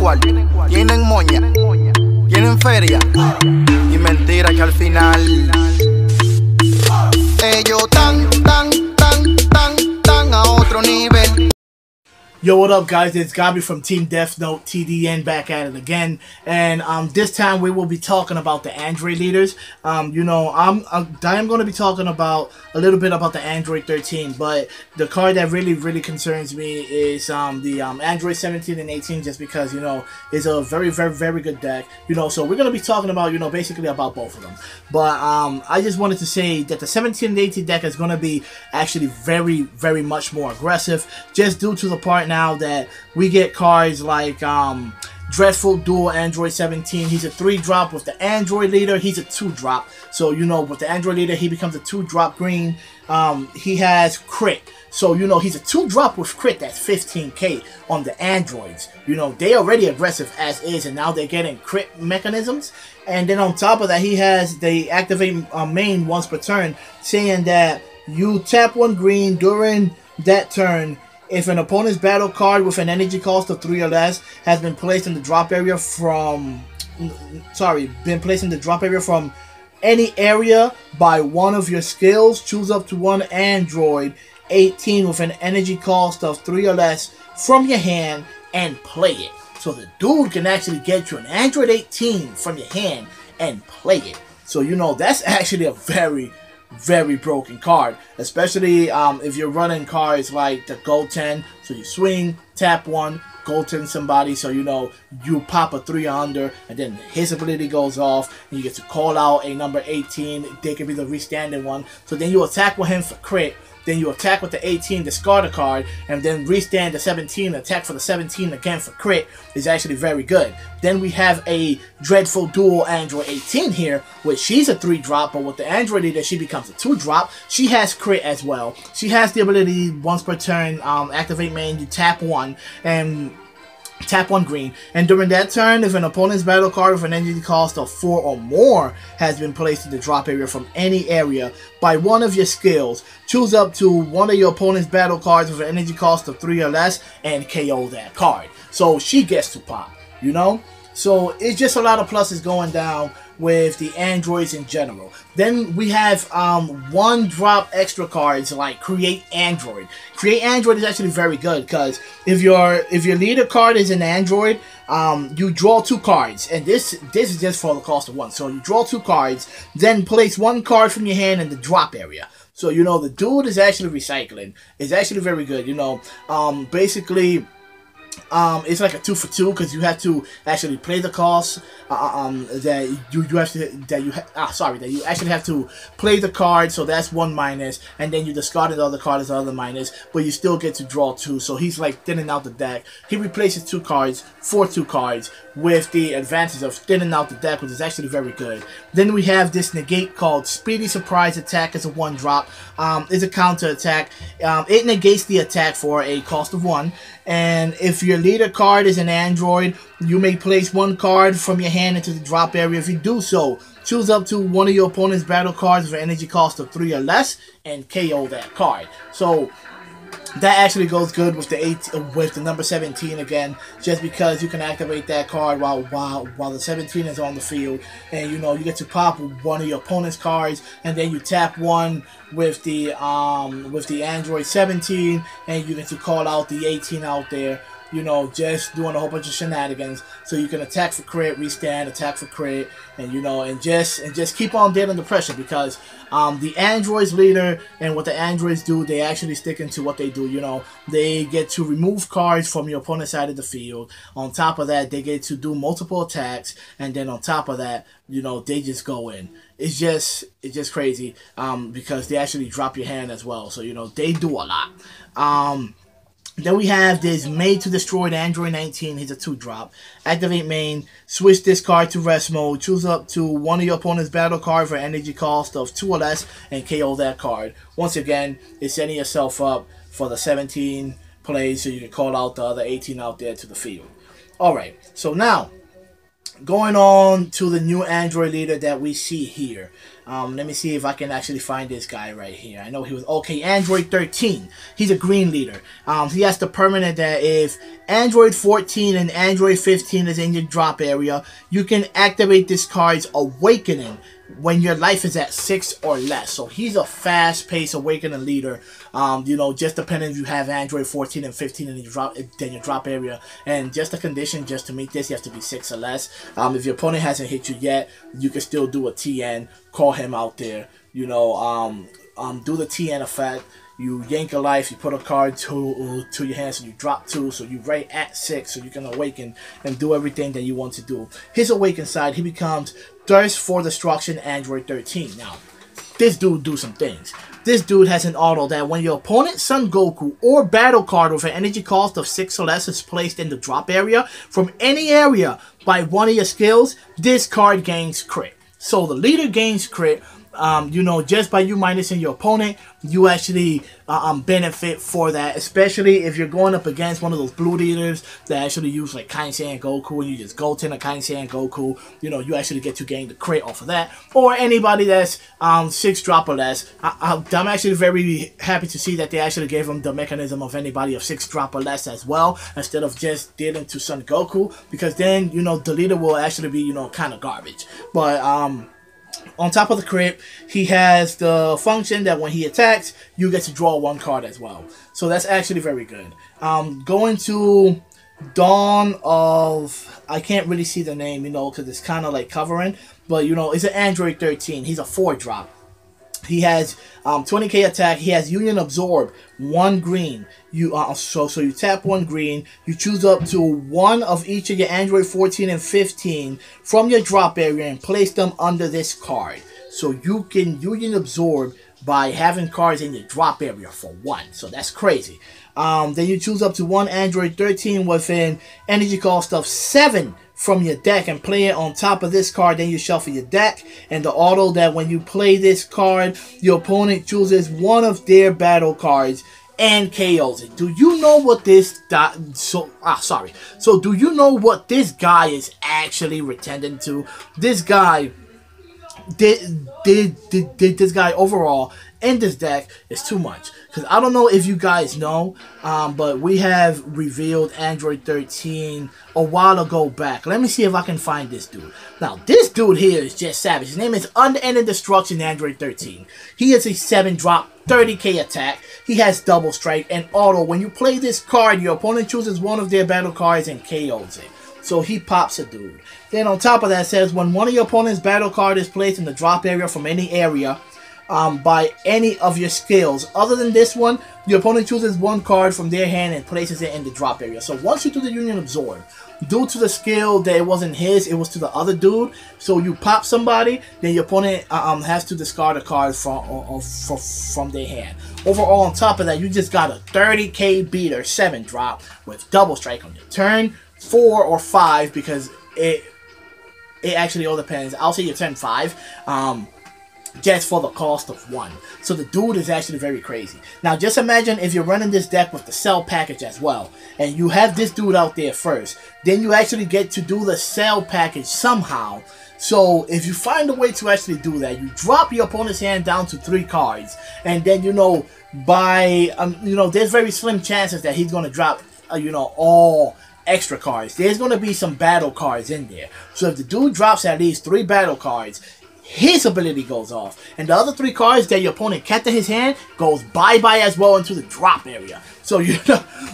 cual, tienen moña, tienen feria y mentira que al final ellos tan a otro nivel. Yo, what up, guys? It's Gabi from Team DeathNote, TDN, back at it again. And this time we will be talking about the Android leaders. You know, I'm going to be talking about a little bit about the Android 13, but the card that really concerns me is the Android 17 and 18, just because, you know, it's a very good deck. You know, so we're going to be talking about, you know, basically about both of them. But I just wanted to say that the 17 and 18 deck is going to be actually very much more aggressive, just due to the part now that we get cards like Dreadful Duel Android 17. He's a 3-drop with the Android leader. He's a 2-drop. So, you know, with the Android leader, he becomes a 2-drop green. He has crit. So, you know, he's a 2-drop with crit. That's 15k on the androids. You know, they already aggressive as is, and now they're getting crit mechanisms. And then on top of that, he has the activate main once per turn, saying that you tap 1 green during that turn if an opponent's battle card with an energy cost of 3 or less has been placed in the drop area from any area by one of your skills, choose up to 1 Android 18 with an energy cost of 3 or less from your hand and play it. So the dude can actually get you an Android 18 from your hand and play it. So, you know, that's actually a very broken card, especially if you're running cards like the Gold 10. So you swing, tap 1, Gold 10 somebody, so you know you pop a 3 under, and then his ability goes off, and you get to call out a number 18. They can be the restanding one. So then you attack with him for crit. Then you attack with the 18, discard a card, and then restand the 17, attack for the 17 again for crit is actually very good. Then we have a Dreadful Duel Android 18 here, which she's a 3-drop, but with the Android leader, she becomes a 2-drop. She has crit as well. She has the ability once per turn, activate main, you tap 1, and tap 1 green, and during that turn, if an opponent's battle card with an energy cost of 4 or more has been placed in the drop area from any area by one of your skills, choose up to 1 of your opponent's battle cards with an energy cost of 3 or less and KO that card. So she gets to pop, you know? So it's just a lot of pluses going down with the androids in general. Then we have 1-drop extra cards like Create Android. Create Android is actually very good because if your leader card is an android, you draw 2 cards, and this is just for the cost of 1. So you draw 2 cards, then place 1 card from your hand in the drop area. So, you know, the dude is actually recycling. It's actually very good, you know. Basically, it's like a 2 for 2 because you have to actually play the cost that you actually have to play the card, so that's 1 minus, and then you discard the other card as the other minus, but you still get to draw 2. So he's like thinning out the deck. He replaces 2 cards for 2 cards with the advantage of thinning out the deck, which is actually very good. Then we have this negate called Speedy Surprise Attack. It's a 1-drop. It's a counter attack. It negates the attack for a cost of 1. And if your leader card is an android, you may place 1 card from your hand into the drop area. If you do so, choose up to 1 of your opponent's battle cards with an energy cost of 3 or less and KO that card. So that actually goes good with the number 17 again, just because you can activate that card while the 17 is on the field, and you know you get to pop 1 of your opponent's cards, and then you tap 1 with the Android 17, and you get to call out the 18 out there. You know, just doing a whole bunch of shenanigans, so you can attack for crit, restand, attack for crit, and you know, and just keep on dealing the pressure, because the androids leader and what the androids do, they actually stick into what they do. You know, they get to remove cards from your opponent's side of the field. On top of that, they get to do multiple attacks, and then on top of that, you know, they just go in. It's just crazy, because they actually drop your hand as well. So, you know, they do a lot. Then we have this Made to Destroy Android 19. He's a 2-drop. Activate main. Switch this card to rest mode. Choose up to 1 of your opponent's battle card for energy cost of 2 or less and KO that card. Once again, it's setting yourself up for the 17 plays so you can call out the other 18 out there to the field. Alright, so now going on to the new Android leader that we see here. Let me see if I can actually find this guy right here. I know he was okay. Android 13. He's a green leader. He has the permanent that if Android 14 and Android 15 is in your drop area, you can activate this card's Awakening when your life is at 6 or less. So he's a fast-paced Awakening leader. You know, just depending if you have Android 14 and 15 in your drop area. And just the condition, just to meet this, you have to be 6 or less. If your opponent hasn't hit you yet, you can still do a TN, call him out there. You know, do the TN effect. You yank a life, you put a card to your hand, so you drop 2, so you're right at 6, so you can awaken and do everything that you want to do. His awaken side, he becomes Thirst for Destruction Android 13. Now, this dude do some things. This dude has an auto that when your opponent's Son Goku or battle card with an energy cost of 6 or less is placed in the drop area from any area by one of your skills, this card gains crit. So the leader gains crit. You know, just by you minusing your opponent, you actually benefit for that, especially if you're going up against one of those blue leaders that actually use like Kaisen and Goku, and you just go to a Kaisen and Goku, you know, you actually get to gain the crit off of that. Or anybody that's 6 drop or less. I'm actually very happy to see that they actually gave them the mechanism of anybody of 6 drop or less as well, instead of just dealing to Son Goku, because then, you know, the leader will actually be, you know, kind of garbage. But on top of the crit, he has the function that when he attacks, you get to draw 1 card as well. So that's actually very good. Going to Dawn of... I can't really see the name, you know, because it's kind of like covering. But, you know, it's an Android 13. He's a 4-drop. He has 20k attack. He has Union Absorb, 1 green. You so you tap 1 green. You choose up to 1 of each of your Android 14 and 15 from your drop area and place them under this card. So you can Union Absorb by having cards in your drop area for 1. So that's crazy. Then you choose up to 1 Android 13 with an energy cost of 7 from your deck and play it on top of this card. Then you shuffle your deck, and the auto that when you play this card, your opponent chooses 1 of their battle cards and KOs it. Do you know what this So do you know what this guy is actually pretending to? This guy this guy overall in this deck is too much. Because I don't know if you guys know, but we have revealed Android 13 a while ago back. Let me see if I can find this dude. Now, this dude here is just savage. His name is Unfitting Destruction Android 13. He is a 7-drop, 30k attack. He has double strike and auto. When you play this card, your opponent chooses 1 of their battle cards and KOs it. So he pops a dude. Then on top of that, it says when one of your opponent's battle card is placed in the drop area from any area by any of your skills other than this one, your opponent chooses 1 card from their hand and places it in the drop area. So once you do the Union Absorb, due to the skill that it wasn't his, it was to the other dude. So you pop somebody, then your opponent has to discard a card from their hand. Overall, on top of that, you just got a 30k beater 7-drop with double strike on your turn 4 or 5, because it actually all depends. I'll say your turn 5. Just for the cost of 1. So the dude is actually very crazy. Now just imagine if you're running this deck with the cell package as well, and you have this dude out there first, then you actually get to do the cell package somehow. So if you find a way to actually do that, you drop your opponent's hand down to 3 cards, and then, you know, by there's very slim chances that he's going to drop all extra cards. There's going to be some battle cards in there. So if the dude drops at least 3 battle cards, his ability goes off, and the other 3 cards that your opponent kept in his hand goes bye-bye as well into the drop area. So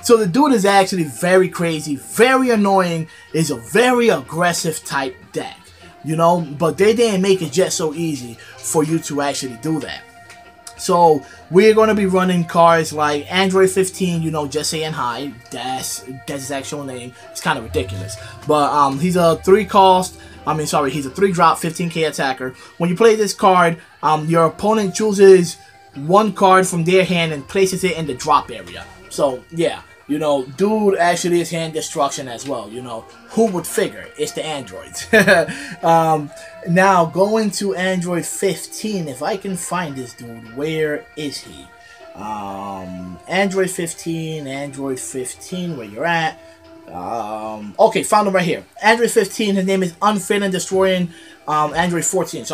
so the dude is actually very crazy, very annoying, is a very aggressive type deck, but they didn't make it just so easy for you to actually do that. So we're going to be running cards like Android 15, just saying hi. That's his actual name. It's kind of ridiculous. But he's a 3-drop, 15k attacker. When you play this card, your opponent chooses 1 card from their hand and places it in the drop area. So, yeah, dude actually is hand destruction as well, Who would figure? It's the androids. Now, going to Android 15, if I can find this dude, where is he? Android 15, where you're at. Okay, found him right here. Android 15, his name is Unfitting Destruction. Android 14,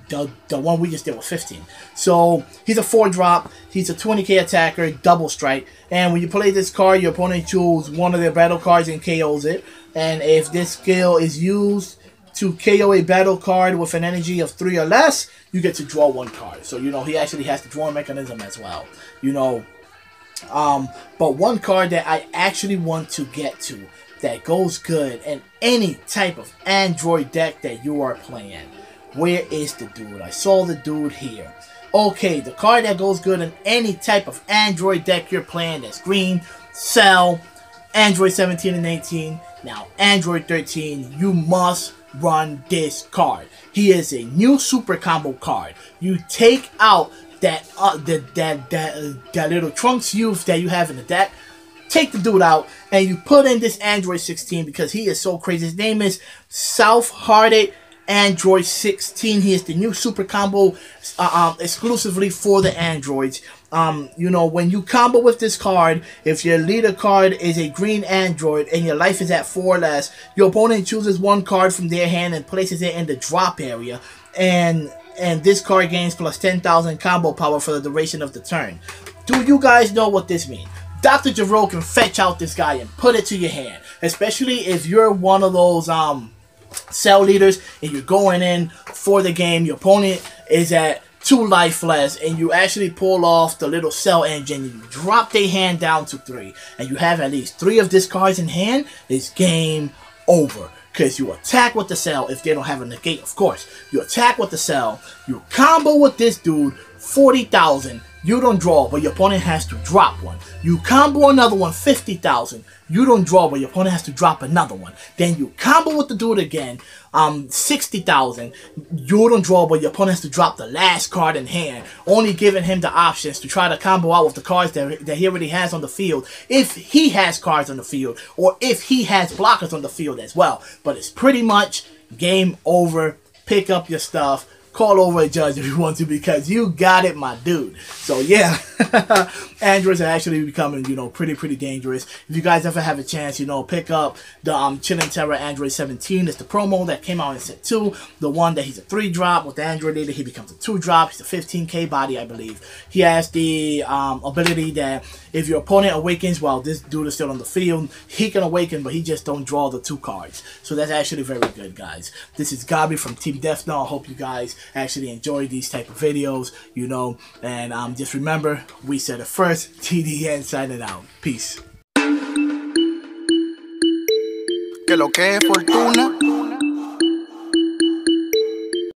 the one we just did was 15. So he's a 4-drop. He's a 20k attacker, double strike. And when you play this card, your opponent chooses one of their battle cards and KOs it. And if this skill is used to KO a battle card with an energy of 3 or less, you get to draw 1 card. So, you know, he actually has the drawing mechanism as well. You know, but one card that I actually want to get to that goes good in any type of Android deck that you are playing. Where is the dude? I saw the dude here. Okay, the card that goes good in any type of Android deck you're playing, that's green, Cell, Android 17 and 18, now Android 13, you must run this card. He is a new super combo card. You take out that little Trunks youth that you have in the deck, take the dude out, and you put in this Android 16 because he is so crazy. His name is South-Hearted Android 16. He is the new super combo exclusively for the Androids. You know, when you combo with this card, if your leader card is a green Android and your life is at 4 or less, your opponent chooses 1 card from their hand and places it in the drop area, and this card gains plus 10,000 combo power for the duration of the turn. Do you guys know what this means? Dr. Gero can fetch out this guy and put it to your hand, especially if you're one of those cell leaders and you're going in for the game. Your opponent is at 2 life less, and you actually pull off the little cell engine, and you drop their hand down to 3, and you have at least 3 of these cards in hand. It's game over. Because you attack with the cell if they don't have a negate, of course. You attack with the cell, you combo with this dude, 40,000. You don't draw, but your opponent has to drop 1. You combo another one, 50,000. You don't draw, but your opponent has to drop another one. Then you combo with the dude again, 60,000. You don't draw, but your opponent has to drop the last card in hand, only giving him the options to try to combo out with the cards that he already has on the field, if he has cards on the field, or if he has blockers on the field as well. But it's pretty much game over. Pick up your stuff. Call over a judge if you want to, because you got it, my dude. So yeah, Androids are actually becoming, you know, pretty dangerous. If you guys ever have a chance, you know, pick up the Chillin' Terror Android 17. It's the promo that came out in set 2. The one that he's a 3-drop with the Android leader. He becomes a 2-drop. He's a 15k body, I believe. He has the ability that if your opponent awakens while this dude is still on the field, he can awaken, but he just don't draw the 2 cards. So that's actually very good, guys. This is Gabi from Team DeathNote. I hope you guys actually enjoy these type of videos, you know, and just remember, we said it first. TDN signing out. Peace. Que lo que es fortuna